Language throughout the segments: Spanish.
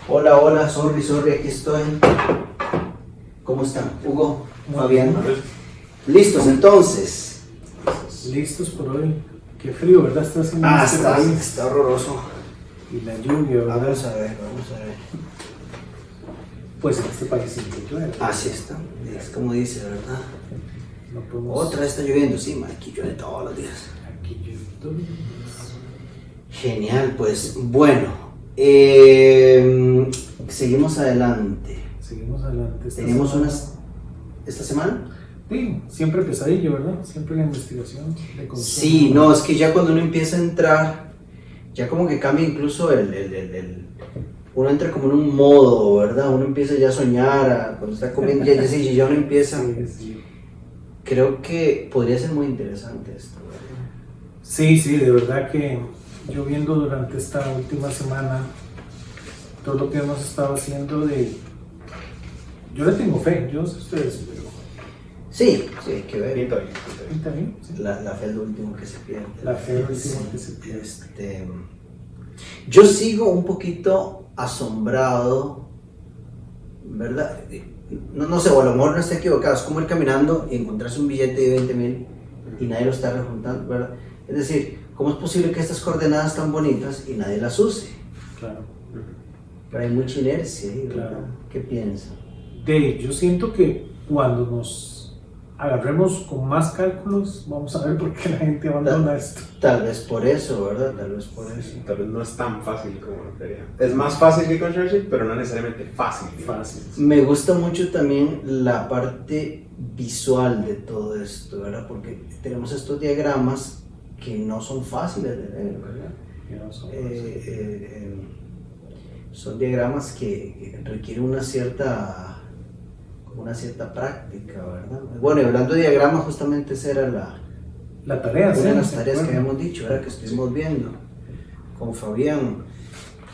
Hola, hola, sorry, aquí estoy. ¿Cómo están? Hugo, Fabián. ¿Listos entonces? Listos por hoy. Qué frío, ¿verdad? Está haciendo Está horroroso. Y la lluvia, ¿verdad? Vamos a ver. Pues en este país sí llueve. Así está, es como dice, ¿verdad? No podemos... Otra vez está lloviendo, sí, man, aquí llueve todos los días. Aquí llueve todo. Genial, pues, bueno, seguimos adelante. Seguimos adelante. Tenemos esta semana. Sí, siempre pesadillo, ¿verdad? Siempre la investigación de consumo. Sí, no, es que ya cuando uno empieza a entrar, ya como que cambia incluso uno entra como en un modo, ¿verdad? Uno empieza ya a soñar, cuando está comiendo, ya uno empieza. Sí. Creo que podría ser muy interesante esto, ¿verdad? Sí, de verdad que yo viendo durante esta última semana todo lo que hemos estado haciendo yo le tengo fe, yo no sé ustedes, pero... Sí, hay que ver. ¿Está bien? Sí. La fe es lo último que se pierde. La fe es lo último que se pierde. Yo sigo un poquito asombrado, ¿verdad? No sé, o a lo mejor no estoy equivocado, es como ir caminando y encontrarse un billete de 20,000 y nadie lo está rejuntando, ¿verdad? Es decir, ¿cómo es posible que estas coordenadas tan bonitas y nadie las use? Claro. Pero hay mucha inercia ahí, ¿verdad? Claro. ¿Qué piensa? Yo siento que cuando nos agarremos con más cálculos, vamos a ver por qué la gente abandona esto. Tal vez por eso, ¿verdad? Tal vez por eso. Tal vez no es tan fácil como lo creía. Es más fácil que con Churchill, pero no necesariamente fácil. Me gusta mucho también la parte visual de todo esto, ¿verdad? Porque tenemos estos diagramas que no son fáciles de leer, ¿verdad? Son diagramas que requieren una cierta práctica, ¿verdad? Bueno, y hablando de diagramas, justamente esa era la tarea, una de las tareas que habíamos dicho, ¿verdad? Que estuvimos viendo con Fabián.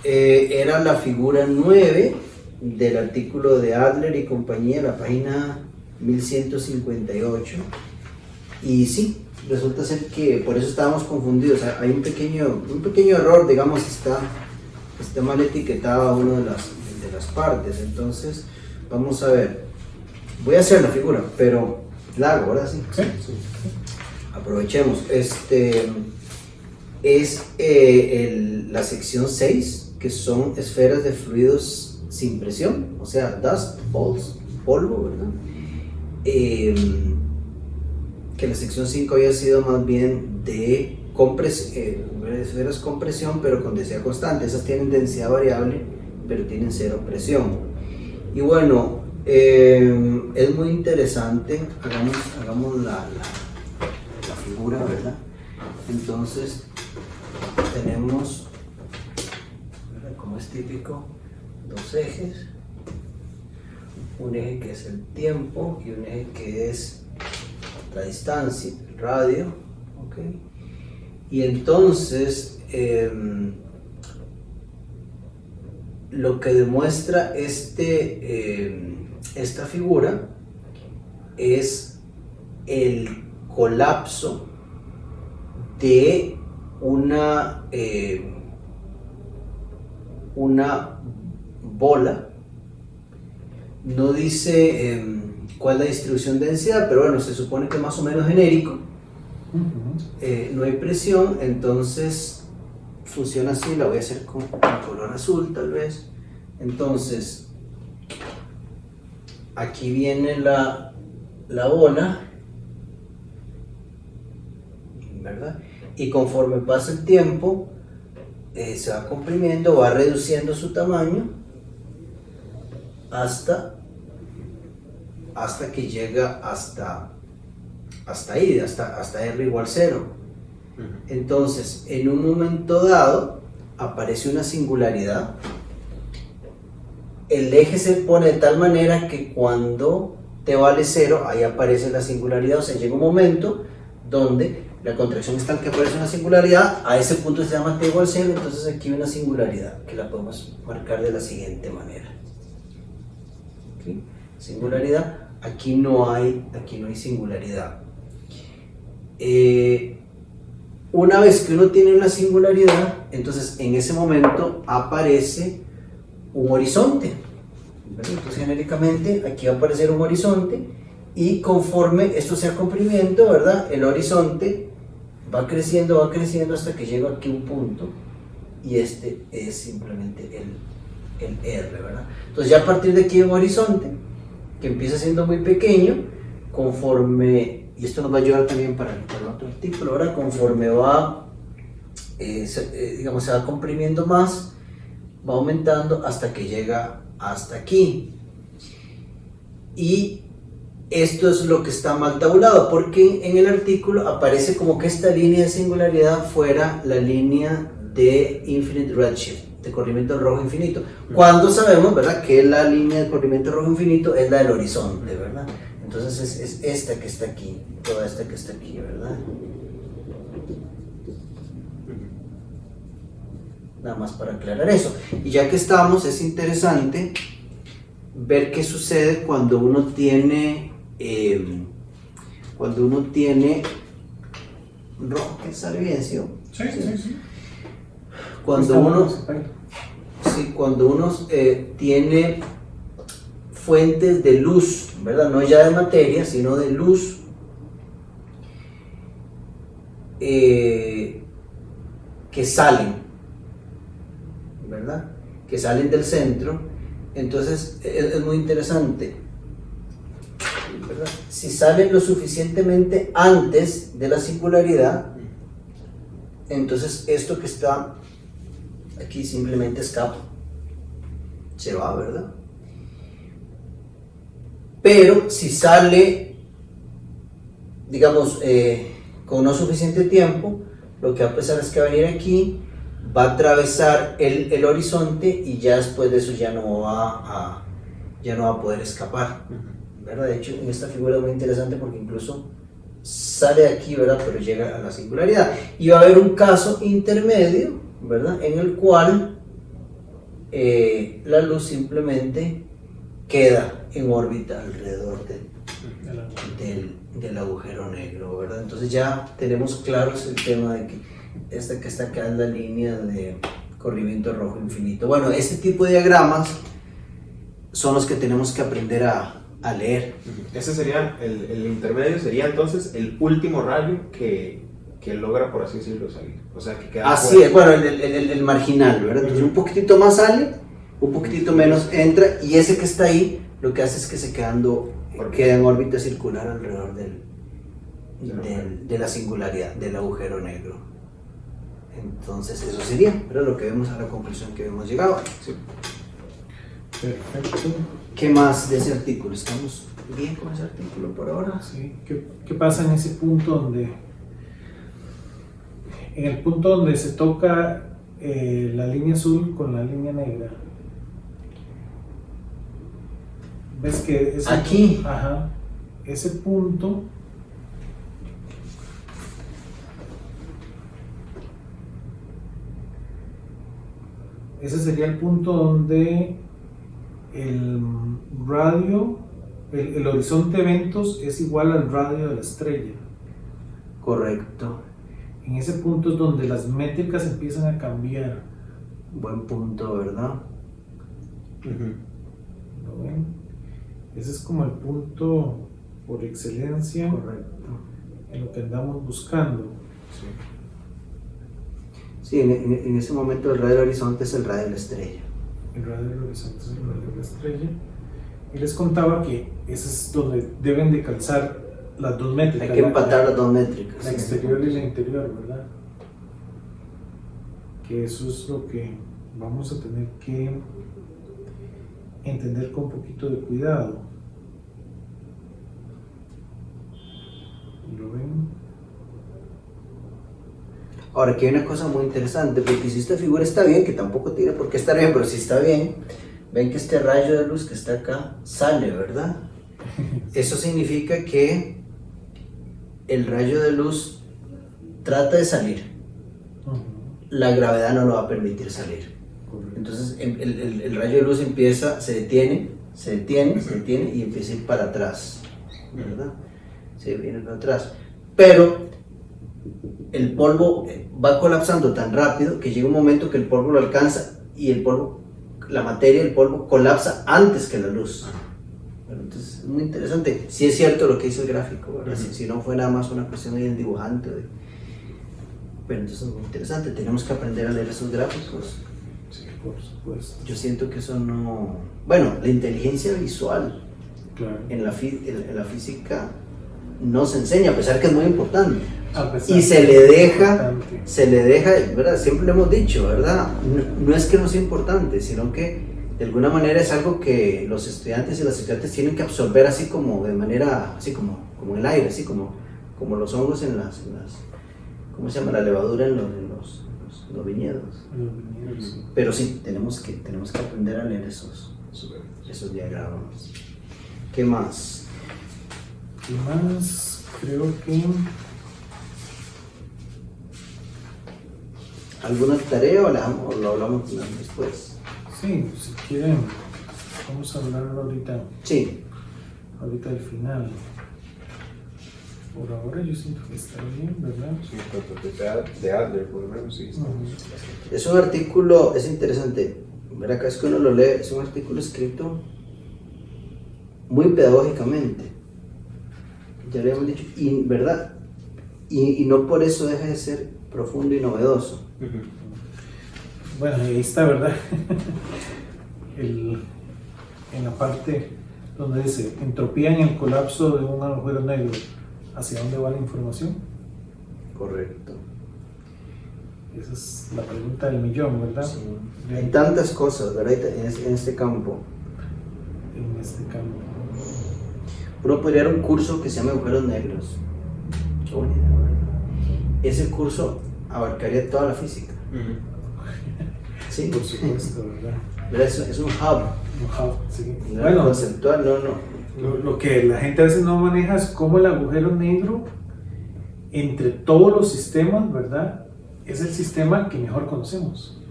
Era la figura 9 del artículo de Adler y compañía, la página 1158. Y sí, resulta ser que por eso estábamos confundidos. O sea, hay un pequeño error, digamos, está mal etiquetada una de las partes. Entonces, vamos a ver. Voy a hacer la figura, pero la hago, ¿verdad? Sí. Aprovechemos. Es la sección 6, que son esferas de fluidos sin presión, o sea, dust, balls, polvo, ¿verdad? Que la sección 5 había sido más bien de esferas con presión, pero con densidad constante. Esas tienen densidad variable, pero tienen cero presión. Y bueno, es muy interesante. Hagamos la figura, ¿verdad? Entonces tenemos, ¿verdad? Como es típico, dos ejes, un eje que es el tiempo y un eje que es la distancia, el radio, ¿ok? Y entonces lo que demuestra esta figura es el colapso de una bola. No dice cuál es la distribución de densidad, pero bueno, se supone que es más o menos genérico. No hay presión, entonces funciona así. La voy a hacer con color azul tal vez. Entonces aquí viene la bola, ¿verdad? Y conforme pasa el tiempo se va comprimiendo, va reduciendo su tamaño hasta que llega hasta ahí, hasta R igual 0. Entonces, en un momento dado aparece una singularidad. El eje se pone de tal manera que cuando t vale 0, ahí aparece la singularidad. O sea, llega un momento donde la contracción es tal que aparece una singularidad, a ese punto se llama t igual 0, entonces aquí hay una singularidad que la podemos marcar de la siguiente manera. ¿Okay? Singularidad, aquí no hay singularidad. Una vez que uno tiene una singularidad, entonces en ese momento aparece un horizonte, ¿verdad? Entonces genéricamente aquí va a aparecer un horizonte y conforme esto sea comprimiendo, ¿verdad? El horizonte va creciendo hasta que llega aquí a un punto y este es simplemente el R, ¿verdad? Entonces ya a partir de aquí hay un horizonte que empieza siendo muy pequeño, conforme, y esto nos va a ayudar también para el otro artículo, ¿verdad? Conforme va, digamos, se va comprimiendo más, va aumentando hasta que llega hasta aquí. Y esto es lo que está mal tabulado, porque en el artículo aparece como que esta línea de singularidad fuera la línea de infinite redshift, de corrimiento rojo infinito, cuando sabemos, ¿verdad?, que la línea de corrimiento rojo infinito es la del horizonte, ¿verdad? Entonces es esta que está aquí, toda esta que está aquí, ¿verdad? Nada más para aclarar eso. Y ya que estamos, es interesante ver qué sucede cuando uno tiene rojo, que sale bien, ¿sí? Sí. Cuando uno tiene fuentes de luz, ¿verdad? No ya de materia, sino de luz, que salen, ¿verdad? Que salen del centro. Entonces es muy interesante, ¿verdad? Si salen lo suficientemente antes de la singularidad, entonces esto que está aquí simplemente escapa, se va, ¿verdad? Pero si sale, digamos, con no suficiente tiempo, lo que va a pasar es que va a venir aquí, va a atravesar el horizonte y ya después de eso ya no va a poder escapar, ¿verdad? De hecho, en esta figura es muy interesante porque incluso sale de aquí, ¿verdad? Pero llega a la singularidad. Y va a haber un caso intermedio, ¿verdad?, en el cual la luz simplemente queda en órbita alrededor del agujero negro, ¿verdad? Entonces ya tenemos claros el tema de que esta que está acá es la línea de corrimiento rojo infinito. Bueno, este tipo de diagramas son los que tenemos que aprender a leer. Ese sería, el intermedio sería entonces el último rayo que logra, por así decirlo, salir. O sea, que queda así fuera. Es, bueno, el marginal, ¿verdad? Entonces un poquitito más sale, un poquitito menos entra, y ese que está ahí lo que hace es que se queda en órbita circular alrededor de la singularidad, del agujero negro. Entonces eso sería, ¿verdad?, lo que vemos a la conclusión que hemos llegado. Sí. Perfecto. ¿Qué más de ese artículo? ¿Estamos bien con ese artículo por ahora? Sí. ¿Qué pasa en ese punto donde, en el punto donde se toca la línea azul con la línea negra? ¿Ves que aquí? Ajá, ese punto ese sería el punto donde el radio, el horizonte de eventos es igual al radio de la estrella. Correcto. En ese punto es donde las métricas empiezan a cambiar. Buen punto, ¿verdad? ¿Lo ven? Ese es como el punto por excelencia. Correcto. En lo que andamos buscando. Sí, en ese momento el radio del horizonte es el radio de la estrella. El radio del horizonte es el radio de la estrella. Y les contaba que ese es donde deben de calzar las dos métricas. Hay que empatar las dos métricas. La exterior y la interior, ¿verdad? Que eso es lo que vamos a tener que entender con un poquito de cuidado. ¿Lo ven? Ahora, aquí hay una cosa muy interesante, porque si esta figura está bien, que tampoco tiene por qué estar bien, pero si está bien, ven que este rayo de luz que está acá sale, ¿verdad? Eso significa que el rayo de luz trata de salir. La gravedad no lo va a permitir salir. Entonces el rayo de luz empieza, se detiene y empieza a ir para atrás, ¿verdad? Se viene para atrás. Pero el polvo va colapsando tan rápido que llega un momento que el polvo lo alcanza y el polvo la materia, el polvo, colapsa antes que la luz. Bueno, entonces es muy interesante. Sí es cierto lo que hizo el gráfico, ¿verdad? Si no fue nada más una cuestión ahí del dibujante. Pero entonces es muy interesante. Tenemos que aprender a leer esos gráficos. Sí, por supuesto. Yo siento que eso no... Bueno, la inteligencia visual Claro. en la física no se enseña, a pesar que es muy importante. Y se le deja, ¿verdad? Siempre lo hemos dicho, ¿verdad? No es que no sea importante, sino que de alguna manera es algo que los estudiantes y las estudiantes tienen que absorber así como de manera, así como en el aire, así como los hongos en las ¿cómo se llama? La levadura en los viñedos. Sí. Pero sí, tenemos que aprender a leer esos diagramas. ¿Qué más? ¿Qué más? Creo que... ¿Alguna tarea o lo hablamos después? Sí, si quieren, vamos a hablarlo ahorita. Sí. Ahorita al final. Por ahora yo siento que está bien, ¿verdad? Sí, en cuanto de Adler, por lo menos, sí. Es un artículo, es interesante. Ver acá es que uno lo lee, es un artículo escrito muy pedagógicamente. Ya le hemos dicho, y verdad, y no por eso deja de ser profundo y novedoso. Bueno, ahí está, ¿verdad? En la parte donde dice entropía en el colapso de un agujero negro, ¿hacia dónde va la información? Correcto. Esa es la pregunta del millón, ¿verdad? Sí. Hay tantas cosas, ¿verdad? En este campo. En este campo. Uno podría dar un curso que se llama Agujeros Negros. Qué buena idea, ¿verdad? Ese curso abarcaría toda la física. Sí, Por supuesto, ¿verdad? ¿verdad? Es un hub. Sí. No Bueno, conceptual, no. lo que la gente a veces no maneja es cómo el agujero negro, entre todos los sistemas, ¿verdad? Es el sistema que mejor conocemos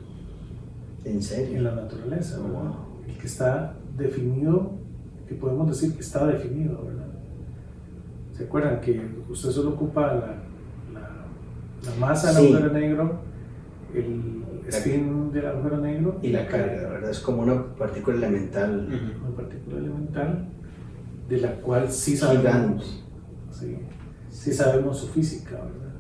¿En serio? en la naturaleza, ¿verdad? Wow. El que está definido, que podemos decir que está definido, ¿verdad? ¿Se acuerdan que usted solo ocupa la masa del Sí. agujero negro, el spin del agujero negro Y la carga, ¿verdad? Es como una partícula elemental. una partícula elemental de la cual sí sabemos, sí sabemos su física, ¿verdad?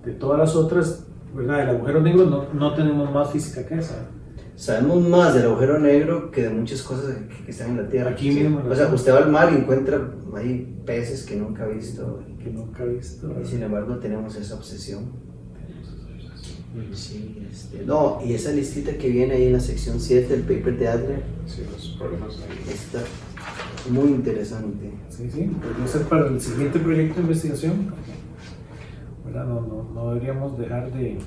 De todas las otras, ¿verdad? El agujero negro no tenemos más física que esa. Sabemos más del agujero negro que de muchas cosas que están en la Tierra. Aquí mismo, O sea, usted va al mar y encuentra ahí peces que nunca ha visto. Que nunca he visto. Y sin embargo tenemos esa obsesión. Sí, no, y esa listita que viene ahí en la sección 7 del paper de Adler Sí, los problemas ahí. está muy interesante. Sí, podría ser para el siguiente proyecto de investigación. ¿Verdad? No deberíamos dejar de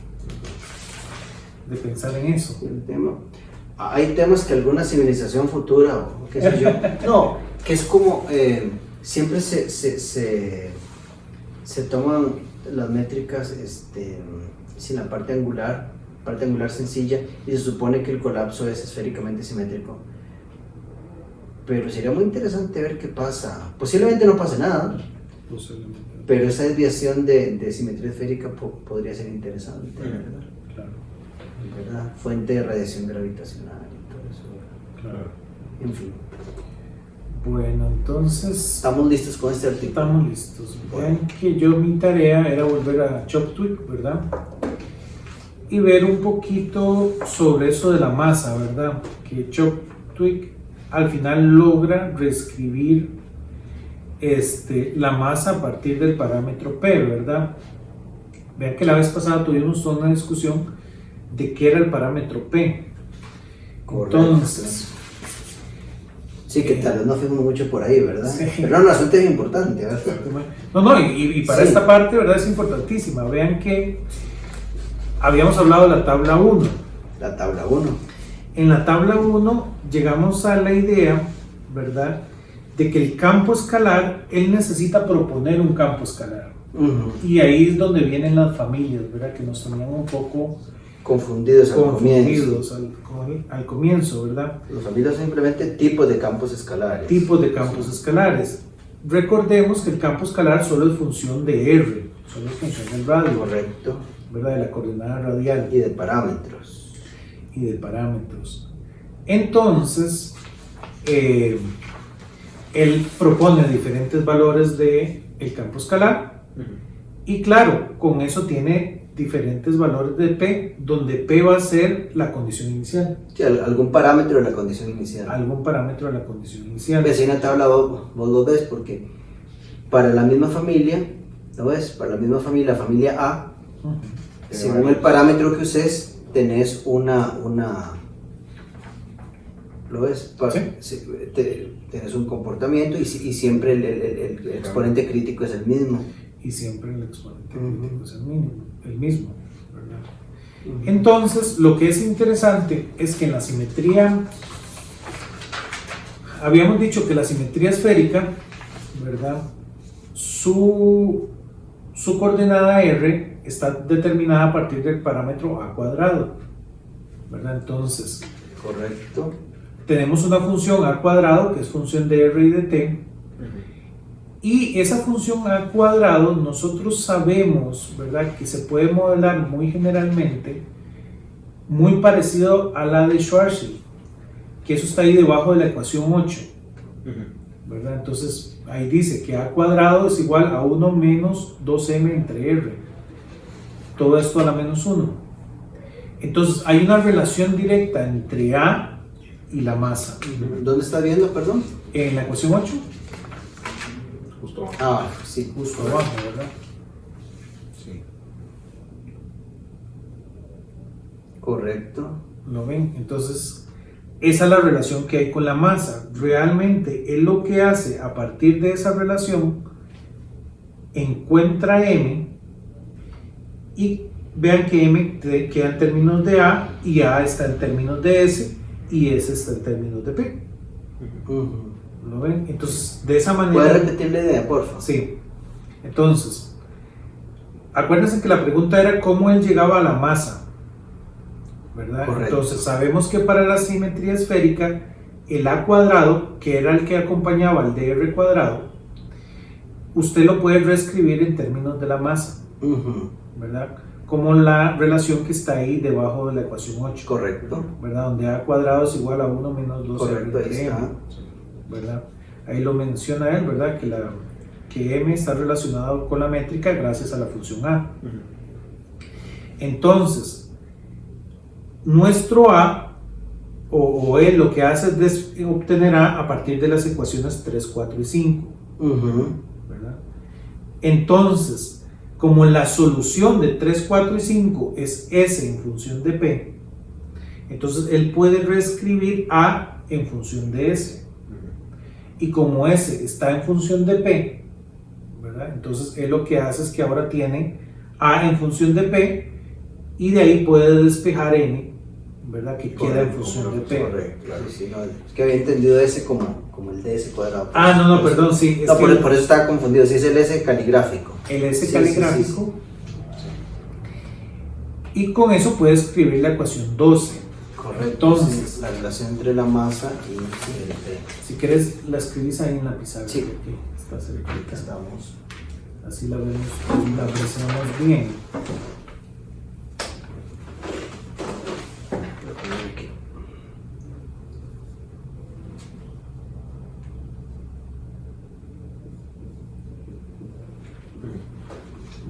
pensar en eso. El tema. Hay temas que alguna civilización futura, o qué sé yo, no, que es como siempre se toman las métricas sin la parte angular sencilla, y se supone que el colapso es esféricamente simétrico. Pero sería muy interesante ver qué pasa. Posiblemente no pase nada, Posiblemente. pero esa desviación de simetría esférica podría ser interesante, ¿verdad? Claro. ¿Verdad? Fuente de radiación gravitacional y todo eso, ¿verdad? Claro. En fin, Bueno, entonces estamos listos con este artículo. estamos listos. Vean que mi tarea era volver a Choptwig, ¿verdad? Y ver un poquito sobre eso de la masa, ¿verdad? Que Choptwig al final logra reescribir la masa a partir del parámetro P, ¿verdad? Vean que la vez pasada tuvimos una discusión de qué era el parámetro P. Correcto. Entonces, Sí, que tal vez no fuimos mucho por ahí, ¿verdad? Sí. Pero no, el asunto es importante, ¿verdad? y para Sí. esta parte, ¿verdad? Es importantísima. Vean que habíamos hablado de la tabla 1. La tabla 1. En la tabla 1 llegamos a la idea, ¿verdad? De que el campo escalar, él necesita proponer un campo escalar. Y ahí es donde vienen las familias, ¿verdad? Que nos tenían un poco Confundidos al comienzo. al comienzo, ¿verdad? Los familias son simplemente tipos de campos escalares. Tipos de campos escalares. Recordemos que el campo escalar solo es función de R, solo es función del radio, Correcto. ¿verdad? De la coordenada radial Y de parámetros. y de parámetros. Entonces, él propone diferentes valores del campo escalar y claro, con eso tiene diferentes valores de P, donde P va a ser la condición inicial. Sí, algún parámetro de la condición inicial. Algún parámetro de la condición inicial. Ves, en la tabla vos lo ves porque para la misma familia, ¿lo ves? Para la misma familia A, según el parámetro que uses, tenés ¿lo ves? Sí. Tenés un comportamiento y siempre el exponente crítico es el mismo. Y siempre el exponente crítico es el mismo, ¿verdad? Entonces, lo que es interesante es que en la simetría, habíamos dicho que la simetría esférica, ¿verdad? Su coordenada R está determinada a partir del parámetro A cuadrado, ¿verdad? Entonces, correcto. Tenemos una función A cuadrado que es función de R y de T, y esa función A cuadrado nosotros sabemos, ¿verdad?, que se puede modelar muy generalmente muy parecido a la de Schwarzschild, que eso está ahí debajo de la ecuación 8, ¿verdad? Entonces ahí dice que A cuadrado es igual a 1 menos 2m entre R, todo esto a la menos 1. Entonces hay una relación directa entre A y la masa. ¿Dónde está viendo, perdón? En la ecuación 8. Justo abajo. Ah, sí, Justo abajo, ¿verdad? Sí. Correcto. ¿Lo ven? Entonces, esa es la relación que hay con la masa. Realmente, él lo que hace a partir de esa relación, encuentra M y vean que M queda en términos de A y A está en términos de S y S está en términos de P. ¿Lo ven? Entonces, de esa manera... ¿Puedes repetir la idea, por favor? Sí. Entonces, acuérdense que la pregunta era cómo él llegaba a la masa, ¿verdad? Correcto. Entonces, sabemos que para la simetría esférica, el A cuadrado, que era el que acompañaba al de R cuadrado, usted lo puede reescribir en términos de la masa, ¿verdad? Como la relación que está ahí debajo de la ecuación 8. Correcto. ¿Verdad? Donde A cuadrado es igual a 1 menos 2 Correcto, ahí está. ¿verdad? Ahí lo menciona él, ¿verdad? Que M está relacionado con la métrica gracias a la función A. Entonces, nuestro A, o él lo que hace es obtener A partir de las ecuaciones 3, 4 y 5. ¿Verdad? Entonces, como la solución de 3, 4 y 5 es S en función de P, entonces él puede reescribir A en función de S. Y como S está en función de P, ¿verdad? Entonces él lo que hace es que ahora tiene A en función de P y de ahí puede despejar N, ¿verdad? Que queda en función de P. Correcto, claro, sí, no, es que había entendido S como el de S cuadrado. No, perdón, sí. No, por eso estaba confundido, sí es el S caligráfico. El S caligráfico. Sí. Y con eso puede escribir la ecuación 12. Correcto. Entonces, la relación entre la masa y el P. Si quieres, la escribís ahí en la pizarra. Sí. Aquí está cerquita. Aquí estamos. Así la vemos, la apreciamos bien.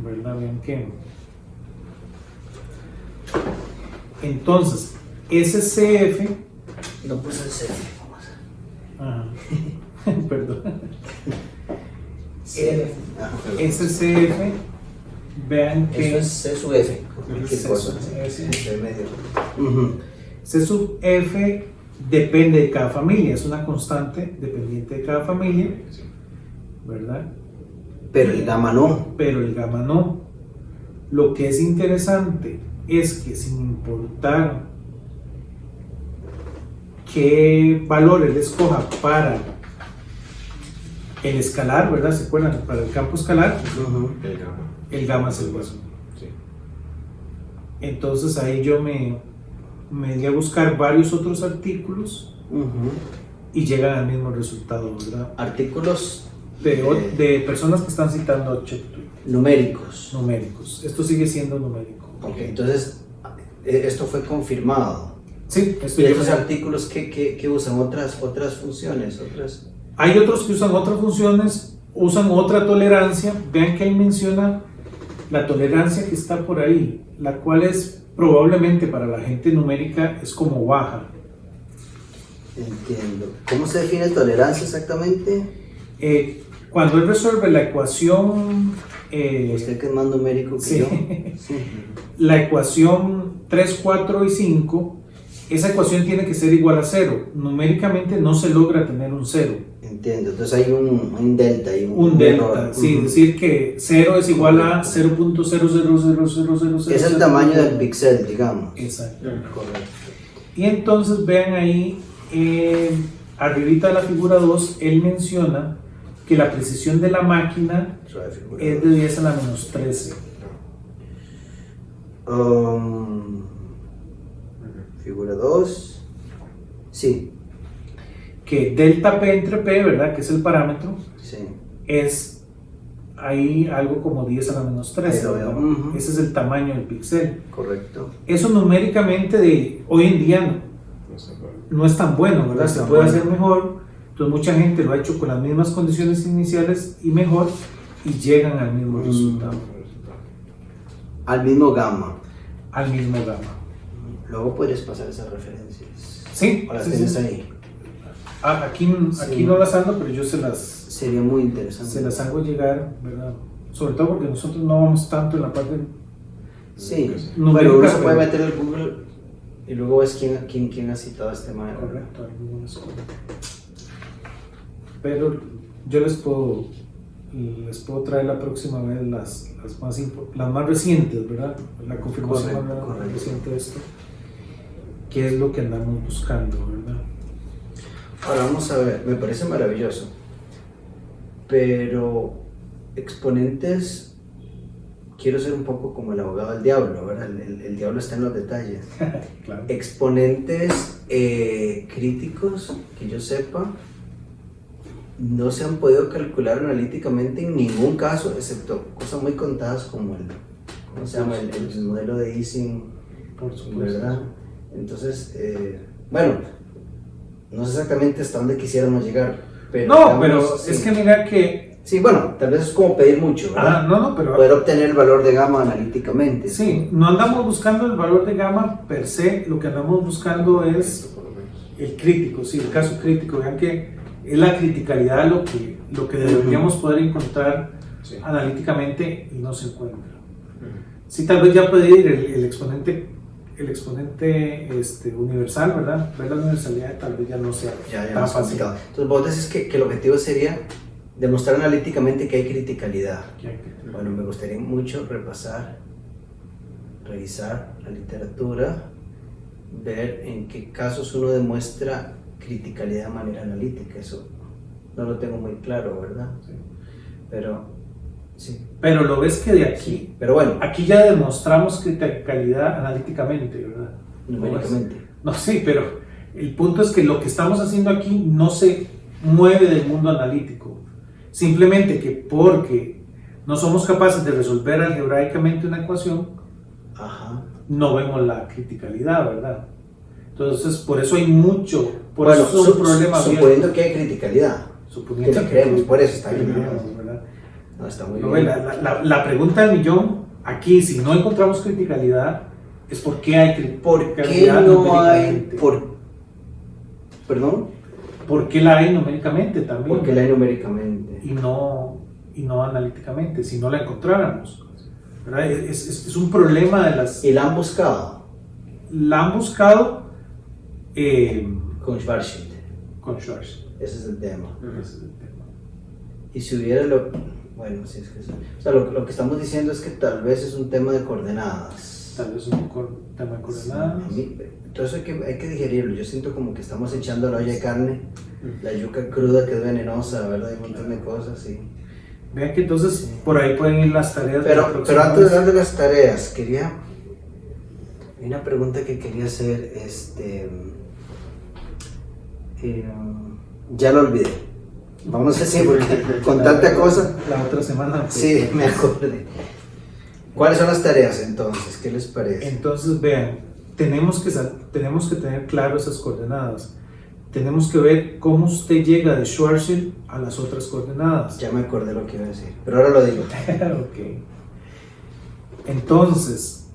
¿Verdad? Bien que. Entonces, SCF. No puse el C. Perdón. SCF. Vean que. Eso es C sub F. C sub F depende de cada familia, es una constante dependiente de cada familia, ¿verdad? Pero el gamma no. Pero el gamma no. Lo que es interesante es que sin importar qué valor él escoja para el escalar, ¿verdad? ¿Se acuerdan? Para el campo escalar, el gamma es el mismo. Sí. Entonces ahí yo me di a buscar varios otros artículos y llegan al mismo resultado, ¿verdad? Artículos de personas que están citando Cheptui. Numéricos. Esto sigue siendo numérico. Ok, entonces esto fue confirmado. Sí, esto ¿Y yo estos me- artículos que usan otras funciones? Hay otros que usan otras funciones, usan otra tolerancia. Vean que él menciona la tolerancia que está por ahí, la cual es probablemente para la gente numérica es como baja. Entiendo. ¿Cómo se define tolerancia exactamente? Cuando él resuelve la ecuación, Usted que es más numérico que sí. yo. Sí. la ecuación 3, 4 y 5, esa ecuación tiene que ser igual a 0. Numéricamente no se logra tener un 0. Entiendo. Entonces hay un delta y Un delta, error. sí, Ujú. decir que 0 es igual a 0.0000000. Es el tamaño del píxel, digamos. Exacto. Correcto. Y entonces vean ahí, arribita de la figura 2, él menciona que la precisión de la máquina Suave figura. es de 10 a la menos 13. Figura 2. Sí. Que delta P entre P, ¿verdad? Que es el parámetro, Sí. es ahí algo como 10 a la menos 13. Ahí lo veo. ¿verdad? Ujú. Ese es el tamaño del píxel. Correcto. Eso numéricamente de hoy en día no es tan bueno, No ¿verdad? es Se tan puede bueno. hacer mejor. Entonces mucha gente lo ha hecho con las mismas condiciones iniciales y mejor y llegan al mismo resultado, Al mismo gamma. al mismo gamma. Luego puedes pasar esas referencias. Sí, ¿O las sí, tienes sí. ahí? Aquí Sí. no las ando, pero yo se las Sería muy interesante. hago llegar, ¿verdad? Sobre todo porque nosotros no vamos tanto en la parte Sí. numérica, Bueno, uno se pero- puede meter en Google y luego ves quién ha citado a este maestro. correcto, algunas cosas. Pero yo les puedo traer la próxima vez las más recientes, ¿verdad? La confirmación Correcto, más correcto. reciente de esto. ¿Qué es lo que andamos buscando, verdad? Ahora vamos a ver, me parece maravilloso. Pero exponentes, quiero ser un poco como el abogado del diablo, ¿verdad? El diablo está en los detalles. Claro. Exponentes críticos, que yo sepa, no se han podido calcular analíticamente en ningún caso, excepto cosas muy contadas como ¿cómo se llama? El modelo de Ising, Por supuesto. ¿verdad? Entonces, bueno, no sé exactamente hasta dónde quisiéramos llegar, pero No, digamos, pero sí. es que mira que... Sí, bueno, tal vez es como pedir mucho, ¿verdad? no, pero... Poder obtener el valor de gamma analíticamente. Sí, no andamos buscando el valor de gamma per se, lo que andamos buscando es el crítico, sí, el caso crítico. Vean que es la criticalidad lo que deberíamos poder encontrar Sí. analíticamente y no se encuentra. Sí, tal vez ya puede ir el exponente universal, ¿verdad? Ver la universalidad tal vez ya no sea Ya tan más fácil. complicado. Entonces vos decís que el objetivo sería demostrar analíticamente que hay criticalidad. Que hay que- Bueno, me gustaría mucho revisar la literatura, ver en qué casos uno demuestra criticalidad de manera analítica. Eso no lo tengo muy claro, ¿verdad? Sí. Pero sí, Pero lo ves que de aquí, pero bueno, aquí ya demostramos criticalidad analíticamente, ¿verdad? numéricamente. No, sí, pero el punto es que lo que estamos haciendo aquí no se mueve del mundo analítico. Simplemente que porque no somos capaces de resolver algebraicamente una ecuación, Ajá. no vemos la criticalidad, ¿verdad? Entonces, por eso hay mucho, por Bueno, eso es un problema suponiendo que hay criticalidad. suponiendo que lo creemos, por eso está que bien. lo creemos, ¿verdad? No, está muy No, bien. la pregunta del millón, aquí, si no encontramos criticalidad, es por qué hay ¿Por qué criticalidad no hay? numéricamente. ¿Perdón? ¿Por qué la hay numéricamente también? ¿Por qué la hay numéricamente? y no analíticamente, si no la encontráramos. ¿Verdad? Es un problema de las... ¿Y la han buscado? La han buscado Con Schwarzschild. con Schwarz. Ese es el tema. Ese es el tema. Y si hubiera bueno, sí, es que o sea, lo que estamos diciendo es que tal vez es un tema de coordenadas. Tal vez un tema de coordenadas. A mí, entonces hay que digerirlo. Yo siento como que estamos echando la olla de carne, la yuca cruda que es venenosa, ¿verdad? Hay un montón de cosas, sí. Vean que entonces por ahí pueden ir las tareas de la Pero próxima antes de vez. hablar de las tareas, hay una pregunta que quería hacer, ya lo olvidé. Vamos así, porque con tanta cosa, La otra semana. pues. sí, me acordé. ¿Cuáles son las tareas entonces? ¿Qué les parece? Entonces vean, tenemos que tener claro esas coordenadas. Tenemos que ver cómo usted llega de Schwarzschild a las otras coordenadas. Ya me acordé lo que iba a decir, pero ahora lo digo. Ok. Entonces,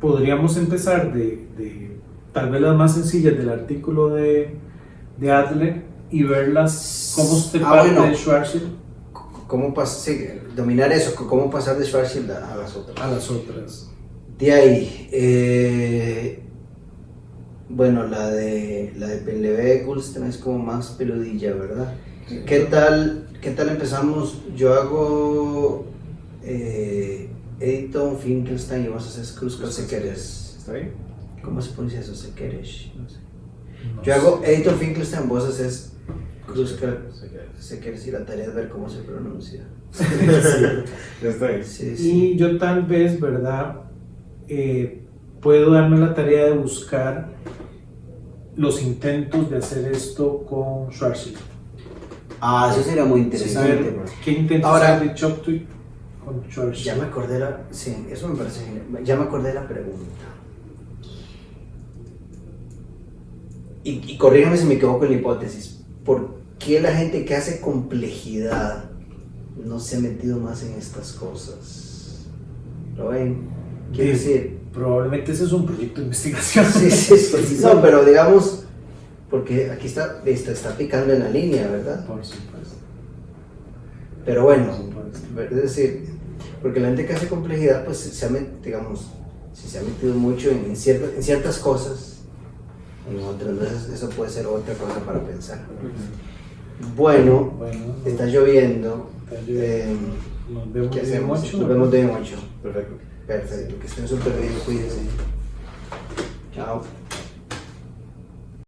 podríamos empezar de tal vez las más sencillas del artículo de Adler y verlas cómo usted parte bueno. de Schwarzschild ¿Cómo dominar eso? ¿Cómo pasar de Schwarzschild a las otras? a las otras. De ahí, bueno, la de Penlevé-Gullström es como más peludilla, ¿verdad? Sí. ¿Qué tal empezamos? Yo hago Eddington, Finkelstein y vos haces Kruskal-Sekeres. ¿Está bien? ¿Cómo se pronuncia eso? Sekeres. No sé. No Yo sé. hago Eddington, Finkelstein, vos haces Kruskal-Sekeres Sekeres. y la tarea es ver cómo se pronuncia. Está bien. Sí, sí. Y yo tal vez, ¿verdad? Puedo darme la tarea de buscar los intentos de hacer esto con Schwarzschild. Ah, eso sería muy interesante. Ver bro. ¿Qué intentos Ahora- hay de Choptwig con Schwarzschild? Ya me acordé sí, eso me parece genial. Ya me acordé de la pregunta. Y corrígame si me equivoco en la hipótesis. ¿Por qué la gente que hace complejidad no se ha metido más en estas cosas? ¿Lo ven? Quiero decir, Probablemente ese es un proyecto de investigación. sí, no, pero digamos, porque aquí está picando en la línea, ¿verdad? Por supuesto. Pero bueno, Por supuesto. es decir, porque la gente que hace complejidad, pues digamos, si se ha metido mucho en ciertas cosas, en otras veces eso puede ser otra cosa para pensar. Bueno, Bueno, está lloviendo. está lloviendo. Nos vemos ¿Qué en hacemos? 8. Nos vemos de 8. Perfecto. Perfecto, que estén súper bien, cuídense. Chao.